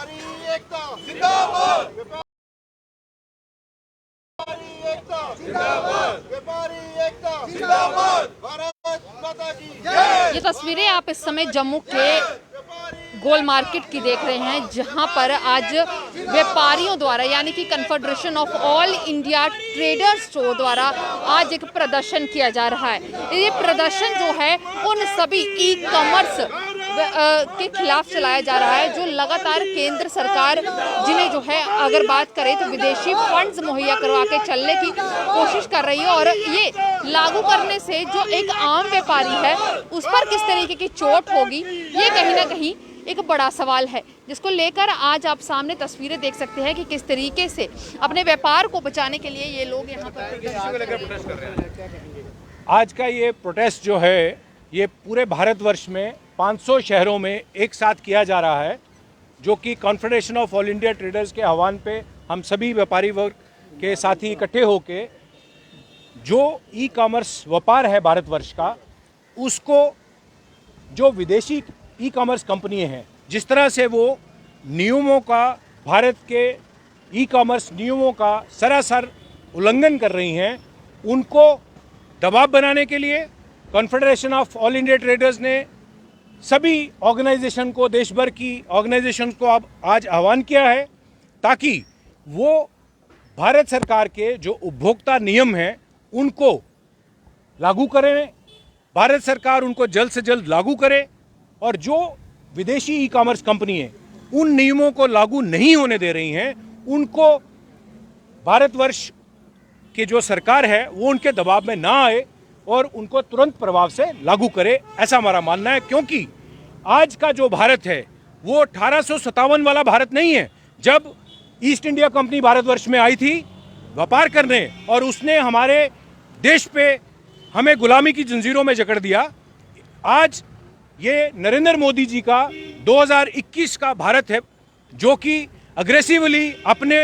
व्यापारी एकता जिंदाबाद, व्यापारी एकता जिंदाबाद, व्यापारी एकता जिंदाबाद, भारत माता की जय। ये तस्वीरें आप इस समय जम्मू के गोल मार्केट की देख रहे हैं, जहां पर आज व्यापारियों द्वारा यानी कि confederation of all India traders द्वारा आज एक प्रदर्शन किया जा रहा है। ये प्रदर्शन जो है उन सभी ई कॉमर्स के खिलाफ चलाया जा रहा है जो लगातार केंद्र सरकार जिन्हें जो है अगर बात करें तो विदेशी फंड्स मुहैया करवा के चलने की कोशिश कर रही है, और ये लागू करने से जो एक आम व्यापारी है उस पर किस तरीके की चोट होगी, ये कहीं ना कहीं एक बड़ा सवाल है, जिसको लेकर आज आप सामने तस्वीरें देख सकते हैं कि किस तरीके से अपने व्यापार को बचाने के लिए ये लोग यहाँ पर प्रोटेस्ट कर रहे हैं। आज का ये प्रोटेस्ट जो है ये पूरे भारतवर्ष में 500 शहरों में एक साथ किया जा रहा है, जो कि confederation of all India traders के आह्वान पे हम सभी व्यापारी वर्ग के साथी इकट्ठे होके जो ई कॉमर्स व्यापार है भारतवर्ष का, उसको जो विदेशी ई कॉमर्स कंपनी हैं जिस तरह से वो नियमों का, भारत के ई कॉमर्स नियमों का सरासर उल्लंघन कर रही हैं, उनको दबाव बनाने के लिए confederation of all India traders ने सभी ऑर्गेनाइजेशन को, देश भर की ऑर्गेनाइजेशन को अब आज आह्वान किया है ताकि वो भारत सरकार के जो उपभोक्ता नियम हैं उनको लागू करें, भारत सरकार उनको जल्द से जल्द लागू करे, और जो विदेशी ई कॉमर्स कंपनी है उन नियमों को लागू नहीं होने दे रही हैं, उनको भारतवर्ष की जो सरकार है वो उनके दबाव में ना आए और उनको तुरंत प्रभाव से लागू करे, ऐसा हमारा मानना है। क्योंकि आज का जो भारत है वो 1857 वाला भारत नहीं है, जब ईस्ट इंडिया कंपनी भारतवर्ष में आई थी व्यापार करने और उसने हमारे देश पे हमें गुलामी की जंजीरों में जकड़ दिया। आज ये नरेंद्र मोदी जी का 2021 का भारत है जो कि अग्रेसिवली अपने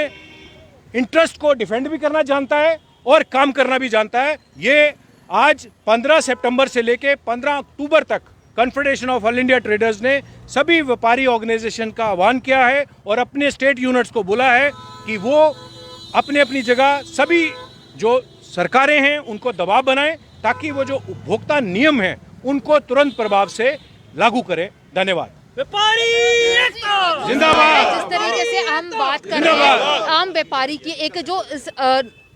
इंटरेस्ट को डिफेंड भी करना जानता है और काम करना भी जानता है। ये आज 15 सितंबर से लेके 15 अक्टूबर तक confederation of all India traders ने सभी व्यापारी ऑर्गेनाइजेशन का आह्वान किया है और अपने स्टेट यूनिट्स को बोला है कि वो अपने अपनी जगह सभी जो सरकारें हैं उनको दबाव बनाएं ताकि वो जो उपभोक्ता नियम हैं उनको तुरंत प्रभाव से लागू करें। धन्यवाद। व्यापारी जिंदाबाद। जिस तरीके से हम बात कर रहे हैं आम व्यापारी की, एक जो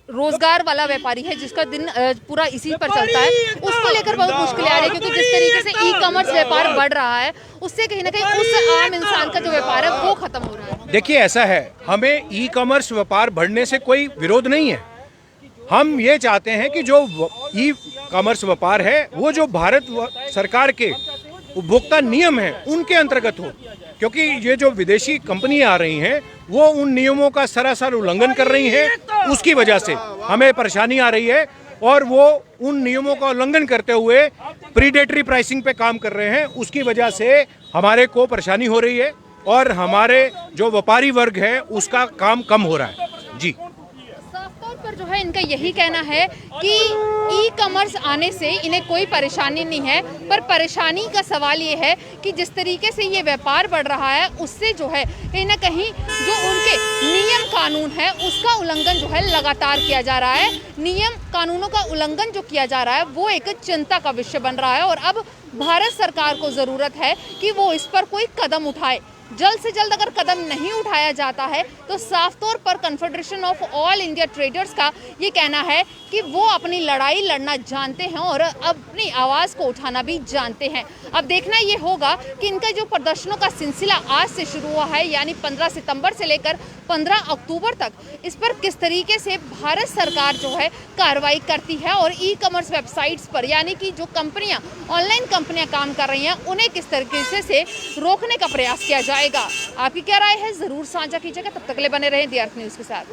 रोजगार वाला व्यापारी है जिसका दिन पूरा इसी पर चलता है, उसको लेकर बहुत मुश्किलें आ रही है, क्योंकि जिस तरीके से ई कॉमर्स व्यापार बढ़ रहा है उससे कहीं ना कहीं उस आम इंसान का जो व्यापार है वो खत्म हो रहा है। देखिए ऐसा है, हमें ई कॉमर्स व्यापार बढ़ने से कोई विरोध नहीं है। हम ये चाहते हैं कि जो ई कॉमर्स व्यापार है वो जो भारत सरकार के उपभोक्ता नियम हैं उनके अंतर्गत हो, क्योंकि ये जो विदेशी कंपनियां आ रही हैं वो उन नियमों का सरासर उल्लंघन कर रही हैं, उसकी वजह से हमें परेशानी आ रही है और वो उन नियमों का उल्लंघन करते हुए प्रीडेटरी प्राइसिंग पे काम कर रहे हैं, उसकी वजह से हमारे को परेशानी हो रही है और हमारे जो व्यापारी वर्ग है उसका काम कम हो रहा है। जी, पर जो है इनका यही कहना है कि ई कॉमर्स आने से इन्हें कोई परेशानी नहीं है, पर परेशानी का सवाल ये है कि जिस तरीके से ये व्यापार बढ़ रहा है उससे जो है कहीं ना कहीं जो उनके नियम कानून है उसका उल्लंघन जो है लगातार किया जा रहा है। नियम कानूनों का उल्लंघन जो किया जा रहा है वो एक चिंता का विषय बन रहा है और अब भारत सरकार को ज़रूरत है कि वो इस पर कोई कदम उठाए। जल्द से जल्द अगर कदम नहीं उठाया जाता है तो साफ तौर पर confederation of all India traders का ये कहना है कि वो अपनी लड़ाई लड़ना जानते हैं और अपनी आवाज़ को उठाना भी जानते हैं। अब देखना ये होगा कि इनका जो प्रदर्शनों का सिलसिला आज से शुरू हुआ है यानी 15 सितंबर से लेकर 15 अक्टूबर तक, इस पर किस तरीके से भारत सरकार जो है कार्रवाई करती है और ई कॉमर्स वेबसाइट्स पर यानी कि जो कंपनियां ऑनलाइन कंपनियां काम कर रही हैं उन्हें किस तरीके से रोकने का प्रयास किया जाएगा। आपकी क्या राय है ज़रूर साझा कीजिएगा। तब तक के लिए बने रहें दी अर्थ न्यूज़ के साथ।